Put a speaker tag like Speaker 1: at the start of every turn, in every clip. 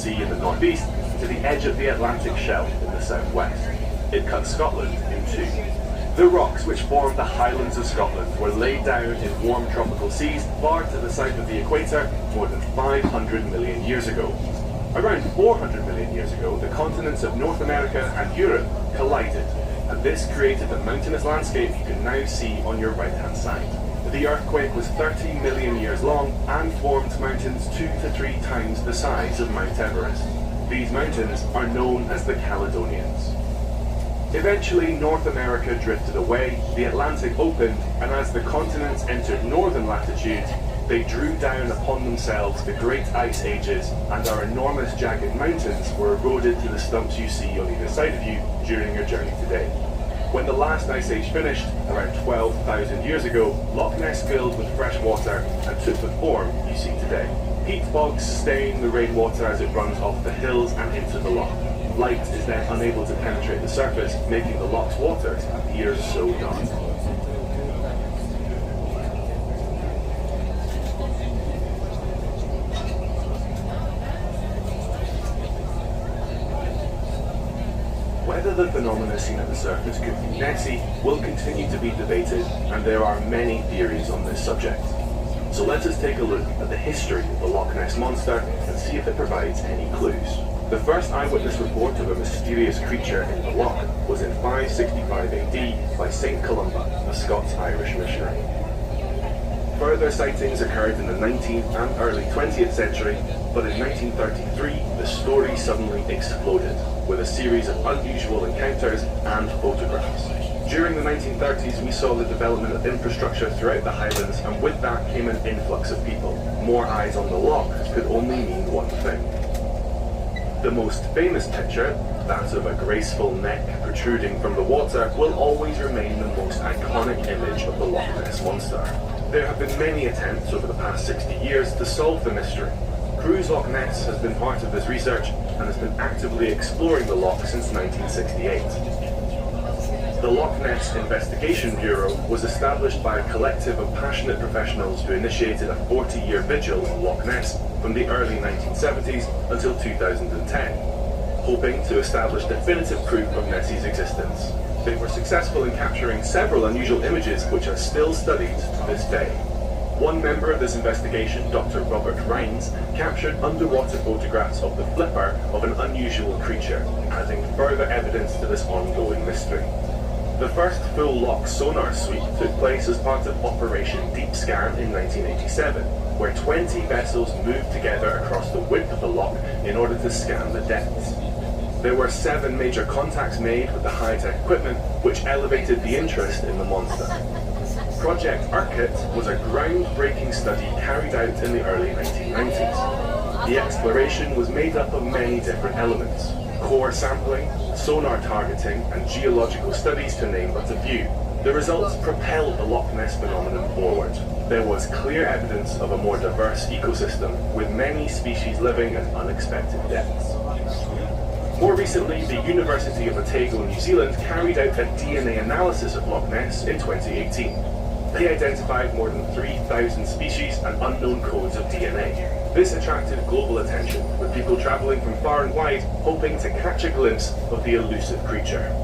Speaker 1: Sea in the northeast to the edge of the Atlantic Shelf in the southwest. It cut Scotland in two. The rocks which form the Highlands of Scotland were laid down in warm tropical seas far to the south of the equator more than 500 million years ago. Around 400 million years ago, the continents of North America and Europe collided, and this created the mountainous landscape you can now see on your right-hand side. The earthquake was 30 million years long and formed mountains 2 to 3 times the size of Mount Everest. These mountains are known as the Caledonians. Eventually, North America drifted away, the Atlantic opened, and as the continents entered northern latitudes, they drew down upon themselves the great ice ages, and our enormous jagged mountains were eroded to the stumps you see on either side of you during your journey today. When the last ice age finished, around 12,000 years ago, Loch Ness filled with fresh water and took the form you see today. Heat fogs stain the rainwater as it runs off the hills and into the loch. Light is then unable to penetrate the surface, making the loch's waters appear so dark. Whether the phenomena seen at the surface could be Nessie will continue to be debated, and there are many theories on this subject. So let us take a look at the history of the Loch Ness Monster and see if it provides any clues. The first eyewitness report of a mysterious creature in the loch was in 565 AD by St. Columba, a Scots-Irish missionary. Further sightings occurred in the 19th and early 20th century, but in 1933 the story suddenly exploded with a series of unusual encounters and photographs. During the 1930s, we saw the development of infrastructure throughout the Highlands, and with that came an influx of people. More eyes on the loch could only mean one thing. The most famous picture, that of a graceful neck protruding from the water, will always remain the most iconic image of the Loch Ness Monster. There have been many attempts over the past 60 years to solve the mystery. Cruise Loch Ness has been part of this research and has been actively exploring the loch since 1968. The Loch Ness Investigation Bureau was established by a collective of passionate professionals who initiated a 40-year vigil on Loch Ness from the early 1970s until 2010, hoping to establish definitive proof of Nessie's existence. They were successful in capturing several unusual images which are still studied to this day. One member of this investigation, Dr. Robert Rhines, captured underwater photographs of the flipper of an unusual creature, adding further evidence to this ongoing mystery. The first full loch sonar sweep took place as part of Operation Deep Scan in 1987, where 20 vessels moved together across the width of the loch in order to scan the depths. There were 7 major contacts made with the high-tech equipment, which elevated the interest in the monster. Project Urquhart was a groundbreaking study carried out in the early 1990s. The exploration was made up of many different elements: core sampling, sonar targeting, and geological studies, to name but a few. The results propelled the Loch Ness phenomenon forward. There was clear evidence of a more diverse ecosystem, with many species living at unexpected depths. More recently, the University of Otago, New Zealand, carried out a DNA analysis of Loch Ness in 2018. They identified more than 3,000 species and unknown codes of DNA. This attracted global attention, with people travelling from far and wide hoping to catch a glimpse of the elusive creature.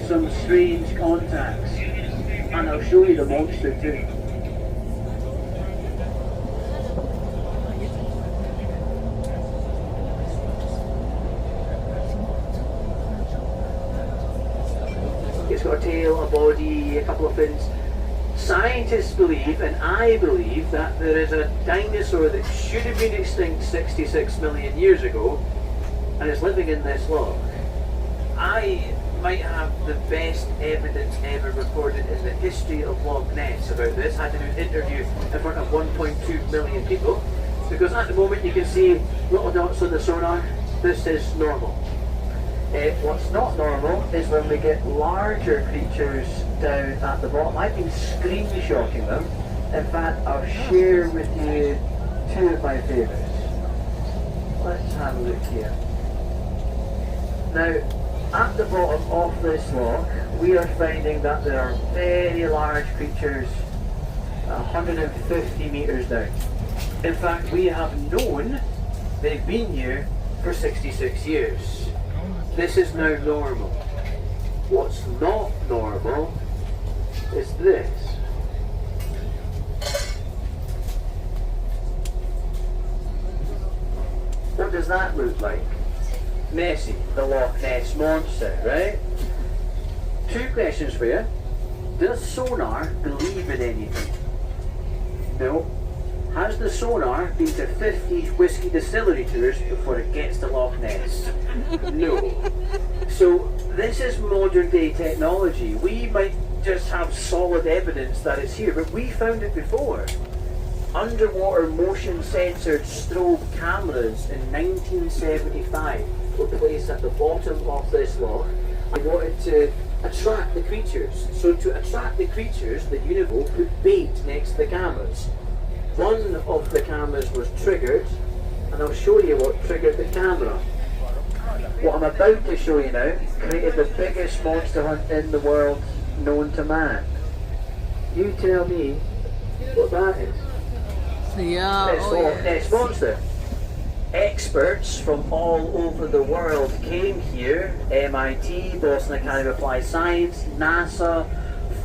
Speaker 2: Some strange contacts, and I'll show you the monster too. got a tail, a body, a couple of fins. Scientists believe, and I believe, that there is a dinosaur that should have been extinct 66 million years ago and is living in this loch. I might have the best evidence ever recorded in the history of Loch Ness about this. I had to do an interview in front of 1.2 million people, because at the moment you can see little dots on the sonar. This is normal. What's not normal is when we get larger creatures down at the bottom. I've been screenshotting them. In fact, I'll share with you two of my favourites. Let's have a look here. Now, at the bottom of this loch, we are finding that there are very large creatures 150 metres down. In fact, we have known they've been here for 66 years. This is now normal. What's not normal is this. What does that look like? Nessie, the Loch Ness monster, right? Two questions for you. Does sonar believe in anything? No. Has the sonar been to 50 whiskey distillery tours before it gets to Loch Ness? No. So this is modern day technology. We might just have solid evidence that it's here, but we found it before. Underwater motion censored strobe cameras in 1975 were placed at the bottom of this loch. I wanted to attract the creatures. So to attract the creatures, the Univo put bait next to the cameras. One of the cameras was triggered, and I'll show you what triggered the camera. What I'm about to show you now created the biggest monster hunt in the world known to man. You tell me what that is.
Speaker 3: Yeah,
Speaker 2: It's Loch Ness Monster. Experts from all over the world came here, MIT, Boston Academy of Applied Science, NASA.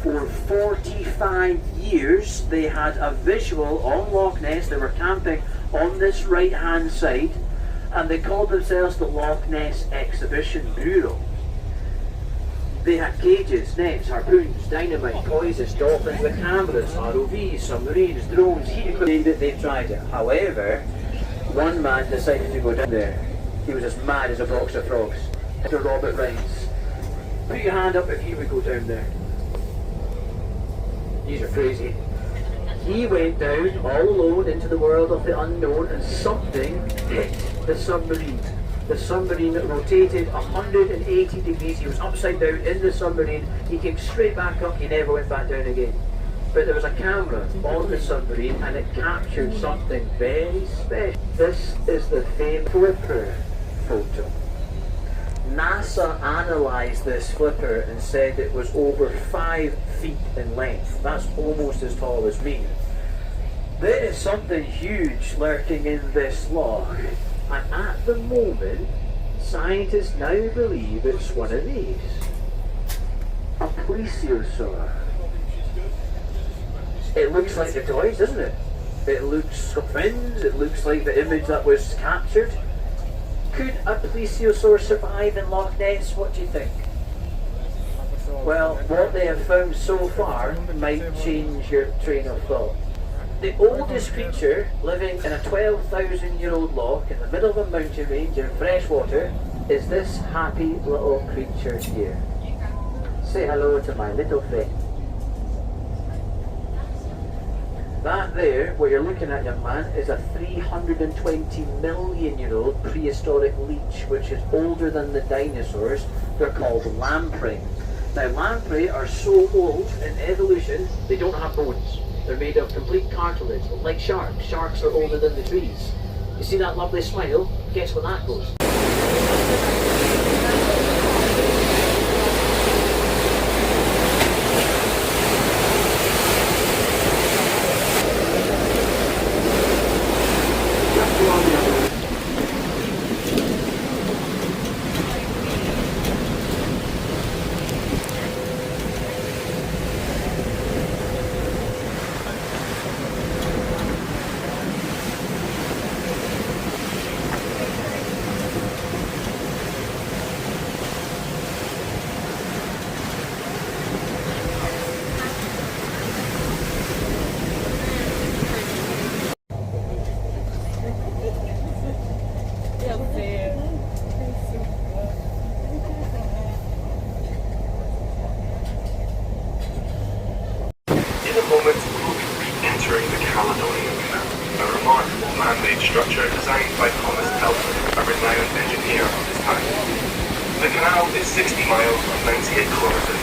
Speaker 2: For 45 years they had a visual on Loch Ness. They were camping on this right hand side, and they called themselves the Loch Ness Exhibition Bureau. They had cages, nets, harpoons, dynamite, poisons, dolphins with cameras, ROVs, submarines, drones, heat equipment. They tried it. However, one man decided to go down there. He was as mad as a box of frogs. Mr. Robert Rines. Put your hand up if you would go down there. These are crazy. He went down all alone into the world of the unknown, and something hit the submarine. The submarine rotated 180 degrees. He was upside down in the submarine. He came straight back up. He never went back down again. But there was a camera on the submarine, and it captured something very special. This is the famous flipper photo. NASA analysed this flipper and said it was over 5 feet in length. That's almost as tall as me. There is something huge lurking in this loch, and at the moment, scientists now believe it's one of these. A plesiosaur. It looks like the toys, doesn't it? It looks got fins, it looks like the image that was captured. Could a plesiosaur survive in Loch Ness? What do you think? Well, what they have found so far might change your train of thought. The oldest creature living in a 12,000-year-old loch in the middle of a mountain range in fresh water is this happy little creature here. Say hello to my little friend. That there, what you're looking at, young man, is a 320 million-year-old prehistoric leech, which is older than the dinosaurs. They're called lamprey. Now, lamprey are so old in evolution, they don't have bones. They're made of complete cartilage, like sharks. Sharks are older than the trees. You see that lovely smile? Guess where that goes?
Speaker 1: remarkable man-made structure designed by Thomas Telford, a renowned engineer of his time. The canal is 60 miles or 98 kilometres